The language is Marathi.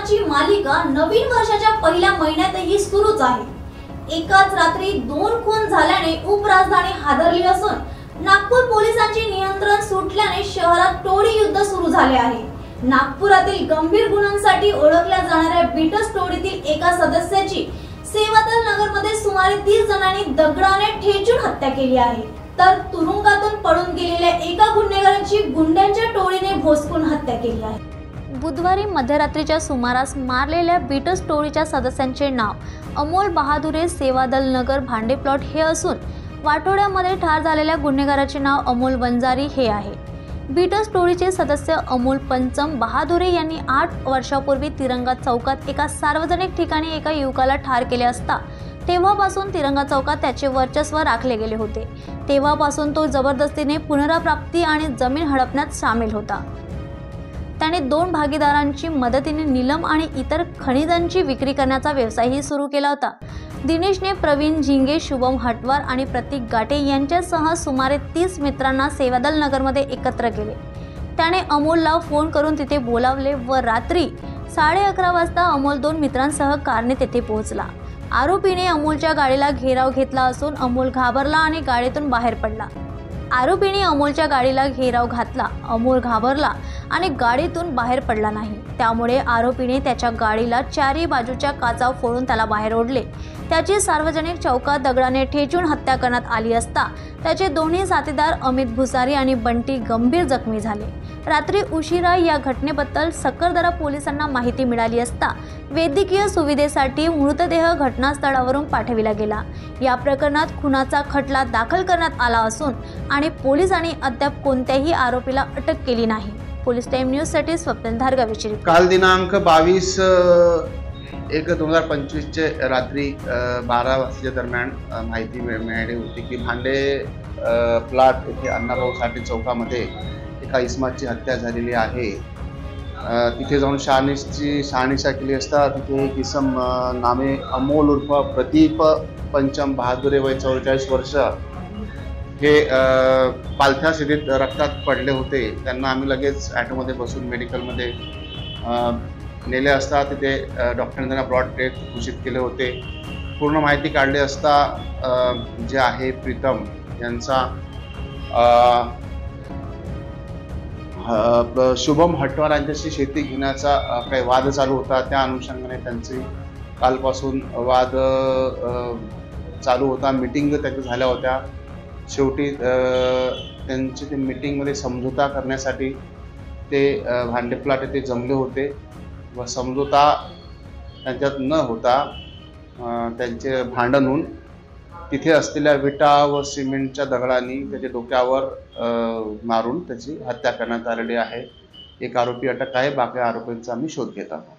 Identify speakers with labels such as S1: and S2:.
S1: गुन्ह्यांची मालिका नवीन वर्षाच्या पहिल्या महिन्यातही सुरूच आहे। एकाच रात्री 2 खून झाल्याने उपराजधानी हादरली असून नागपूर पोलिसांचे नियंत्रण सुटल्याने शहरात टोळी युद्ध सुरू झाले आहे। नागपुरातील गंभीर गुन्ह्यांसाठी ओळखल्या जाणाऱ्या बीटस टोळीतील एका सदस्याची सेवादल नगरमध्ये सुमारे 30 जणांनी दगडाने ठेचून हत्या केली आहे, तर तुरुंगातून पळून गेलेल्या एका गुन्हेगाराची गुंड्यांच्या टोळीने भोसकून हत्या केली आहे। बुधवारी मध्यरात्रीच्या सुमारास मारलेल्या बीटस टोळीच्या सदस्यांचे नाव अमोल बहादुरे, सेवादल नगर, भांडे प्लॉट हे असून वाटोड्यामध्ये ठार झालेल्या गुन्हेगाराचे नाव अमोल वंजारी हे आहे। बीटस टोळीचे सदस्य अमोल पंचम बहादुरे यांनी 8 वर्षापूर्वी तिरंगा चौकात एका सार्वजनिक ठिकाणी एका युवकाला ठार केले असता तेव्हापासून तिरंगा चौकात त्याचे वर्चस्व राखले गेले होते। तेव्हापासून तो जबरदस्तीने पुनराप्राप्ती आणि जमीन हडपण्यात सामील होता। त्याने 2 भागीदारांची मदतीने नीलम आणि इतर खनिजांची विक्री करण्याचा व्यवसायही सुरू केला होता। दिनेशने प्रवीण झिंगे, शुभम हटवार आणि प्रतीक गाटे यांच्यासह सुमारे 30 मित्रांना सेवादल नगरमध्ये एकत्र केले। त्याने अमोलला फोन करून तिथे बोलावले व रात्री 11:30 वाजता अमोल 2 मित्रांसह कारने तेथे पोहोचला। आरोपीने अमोलच्या गाडीला घेराव घेतला असून अमोल घाबरला आणि गाडीतून बाहेर पडला। आरोपीने अमोलच्या गाडीला घेराव घातला। अमोल घाबरला आणि गाडीतून बाहेर पडला नाही। त्यामुळे आरोपीने त्याच्या गाडीला 4ही बाजूच्या काचा फोडून त्याला बाहेर ओढले। त्याची सार्वजनिक चौकात दगडाने ठेचून हत्या करण्यात आली असता त्याचे दोन्ही साथीदार अमित भुसारी आणि बंटी गंभीर जखमी झाले। रात्री उशिरा या घटनेबद्दल सकरदरा पोलिसांना माहिती मिळाली असता वैद्यकीय सुविधेसाठी मृतदेह घटनास्थळावरून पाठविला गेला। या प्रकरणात खुनाचा खटला दाखल करण्यात आला असून आणि पोलिसांनी अद्याप कोणत्याही आरोपीला अटक केली नाही। पोलीस टाइम न्यूज साठी स्वप्नील धारगावी।
S2: काल दिनांक 22/1/2025 चे रात्री 12 वाजताच्या दरम्यान माहिती मिळाली होती की भांडे प्लॉट येथे अण्णाभाऊ साठे चौकामध्ये एका इसमाची हत्या झालेली आहे। तिथे जाऊन शहानिशा केली असता तिथे एक इसम नामे अमोल उर्फ प्रदीप पंचम बहादुरे वय 44 वर्ष हे पालथ्या स्थितीत रक्तात पडले होते। त्यांना आम्ही लगेच ॲटोमध्ये बसून मेडिकलमध्ये नेले असता तिथे डॉक्टरांनी त्यांना ब्रॉड डेथ घोषित केले होते। पूर्ण माहिती काढली असता जे आहे प्रीतम यांचा शुभम हटवार यांच्याशी शेती घेण्याचा काही वाद चालू होता। त्या अनुषंगाने त्यांचे कालपासून वाद चालू होता। मीटिंग त्यांच्या झाल्या होत्या। शेवटी त्यांची ते मीटिंगमध्ये समझोता करण्यासाठी ते भांडे प्लॉट येथे जमले होते व समझोता त्यांच्यात न होता त्यांचे भांडण होऊन तिथे असलेल्या विटा व सिमेंटच्या दगडांनी त्याच्या डोक्यावर मारून त्याची हत्या करण्यात आलेली आहे। एक आरोपी अटक आहे, बाकी आरोपींचा आम्ही शोध घेत आहोत।